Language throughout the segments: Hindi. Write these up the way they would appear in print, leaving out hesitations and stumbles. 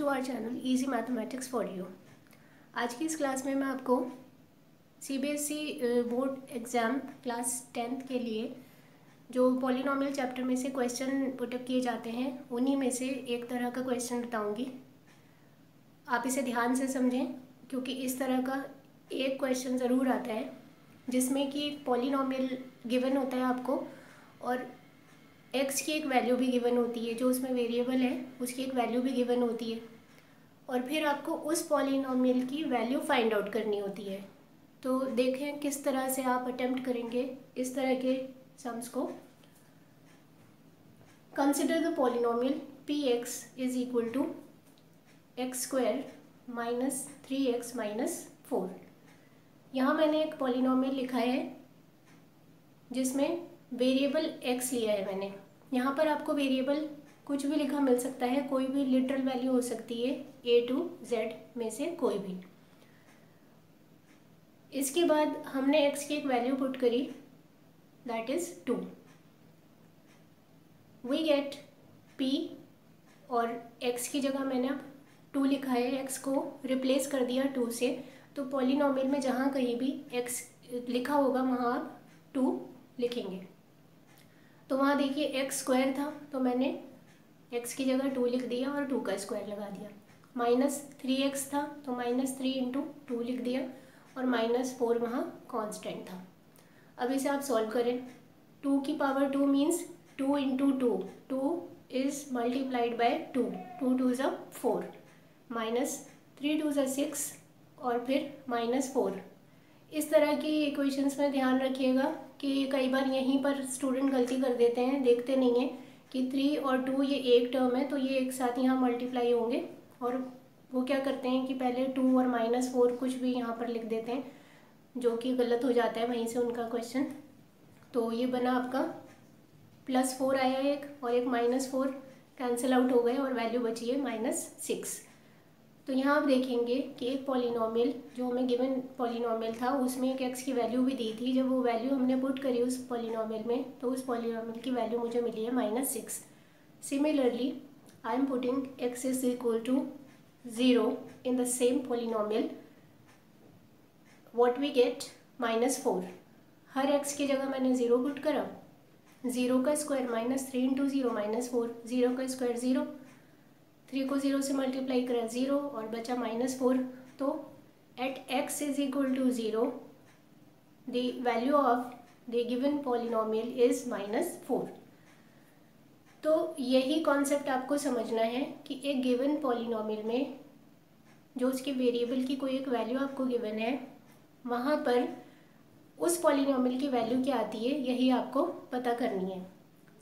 To our channel easy mathematics for you. आज की इस क्लास में मैं आपको CBSE board exam class 10th के लिए जो पॉलिनॉमियल चैप्टर में से क्वेश्चन पुटअप किए जाते हैं उन्हीं में से एक तरह का क्वेश्चन बताऊंगी। आप इसे ध्यान से समझें क्योंकि इस तरह का एक क्वेश्चन ज़रूर आता है जिसमें कि पॉलिनॉमियल गिवन होता है आपको और x की एक वैल्यू भी गिवन होती है, जो उसमें वेरिएबल है उसकी एक वैल्यू भी गिवन होती है और फिर आपको उस पॉलिनॉमियल की वैल्यू फाइंड आउट करनी होती है। तो देखें किस तरह से आप अटेम्प्ट करेंगे इस तरह के सम्स को। Consider the polynomial px is equal to X square minus 3x minus 4। यहाँ मैंने एक पॉलिनॉमियल लिखा है जिसमें वेरिएबल x लिया है मैंने। यहाँ पर आपको वेरिएबल कुछ भी लिखा मिल सकता है, कोई भी लिटरल वैल्यू हो सकती है a to z में से कोई भी। इसके बाद हमने x की एक वैल्यू पुट करी that is 2। We get p और x की जगह मैंने अब 2 लिखा है, x को रिप्लेस कर दिया 2 से। तो पॉलिनॉमियल में जहाँ कहीं भी x लिखा होगा वहाँ आप 2 लिखेंगे। तो वहाँ देखिए x स्क्वायर था तो मैंने x की जगह 2 लिख दिया और 2 का स्क्वायर लगा दिया। माइनस 3x था तो माइनस 3 इंटू 2 लिख दिया और माइनस 4 वहाँ कांस्टेंट था। अब इसे आप सॉल्व करें। 2 की power 2 means 2 into 2, 2 is multiplied by 2, 2 2 ज़ा 4, माइनस 3 2 ज़ा 6 और फिर माइनस 4। इस तरह की इक्वेशंस में ध्यान रखिएगा कि कई बार यहीं पर स्टूडेंट गलती कर देते हैं, देखते नहीं हैं कि 3 और 2 ये एक टर्म है तो ये एक साथ यहाँ मल्टीप्लाई होंगे और वो क्या करते हैं कि पहले 2 और माइनस 4 कुछ भी यहाँ पर लिख देते हैं जो कि गलत हो जाता है वहीं से उनका क्वेश्चन। तो ये बना आपका प्लस 4 आया एक और एक माइनस 4 कैंसिल आउट हो गए और वैल्यू बची है माइनस 6। तो यहाँ आप देखेंगे कि एक पॉलिनॉमियल जो हमें गिवन पॉलिनॉमियल था उसमें एक x की वैल्यू भी दी थी। जब वो वैल्यू हमने पुट करी उस पॉलिनॉमियल में तो उस पॉलिनॉमियल की वैल्यू मुझे मिली है minus 6। Similarly I am putting x is equal to 0 in the same polynomial, what we get minus 4। हर x की जगह मैंने 0 पुट करा, 0 का स्क्वायर माइनस 3 इंटू 0 माइनस 4, 0 का स्क्वायर 0, 3 को 0 से मल्टीप्लाई करा 0 और बचा माइनस 4। तो at x is equal to 0 the value of the given polynomial is minus 4। तो यही कॉन्सेप्ट आपको समझना है कि एक गिवन पॉलिनॉमियल में जो उसके वेरिएबल की कोई एक वैल्यू आपको गिवन है वहाँ पर उस पॉलिनॉमियल की वैल्यू क्या आती है यही आपको पता करनी है।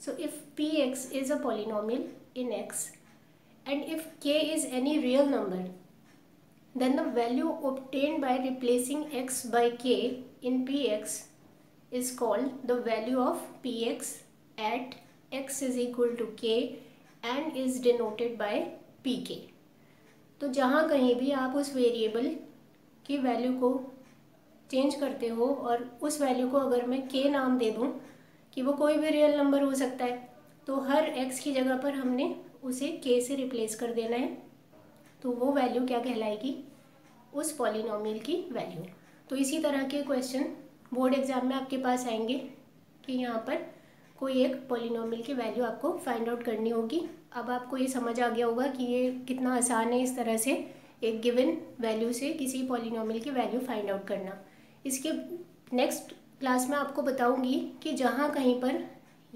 So if px is a polynomial in x and if k is any real number, then the value obtained by replacing x by k in px is called the value of px at x is equal to k and is denoted by pk। तो जहाँ कहीं भी आप उस वेरिएबल की वैल्यू को चेंज करते हो और उस वैल्यू को अगर मैं k नाम दे दूँ कि वो कोई भी रियल नंबर हो सकता है तो हर x की जगह पर हमने उसे k से रिप्लेस कर देना है। तो वो वैल्यू क्या कहलाएगी, उस पॉलिनॉमियल की वैल्यू। तो इसी तरह के क्वेश्चन बोर्ड एग्जाम में आपके पास आएंगे कि यहाँ पर कोई एक पॉलिनॉमियल की वैल्यू आपको फाइंड आउट करनी होगी। अब आपको ये समझ आ गया होगा कि ये कितना आसान है इस तरह से एक गिवन वैल्यू से किसी पॉलिनॉमियल की वैल्यू फाइंड आउट करना। इसके नेक्स्ट क्लास में आपको बताऊँगी कि जहाँ कहीं पर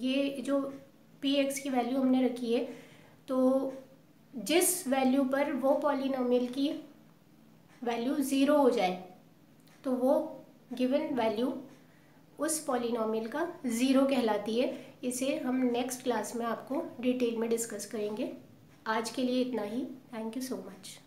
ये जो px की वैल्यू हमने रखी है तो जिस वैल्यू पर वो पॉलिनॉमियल की वैल्यू 0 हो जाए तो वो गिवन वैल्यू उस पॉलिनॉमियल का 0 कहलाती है। इसे हम नेक्स्ट क्लास में आपको डिटेल में डिस्कस करेंगे। आज के लिए इतना ही। Thank you so much.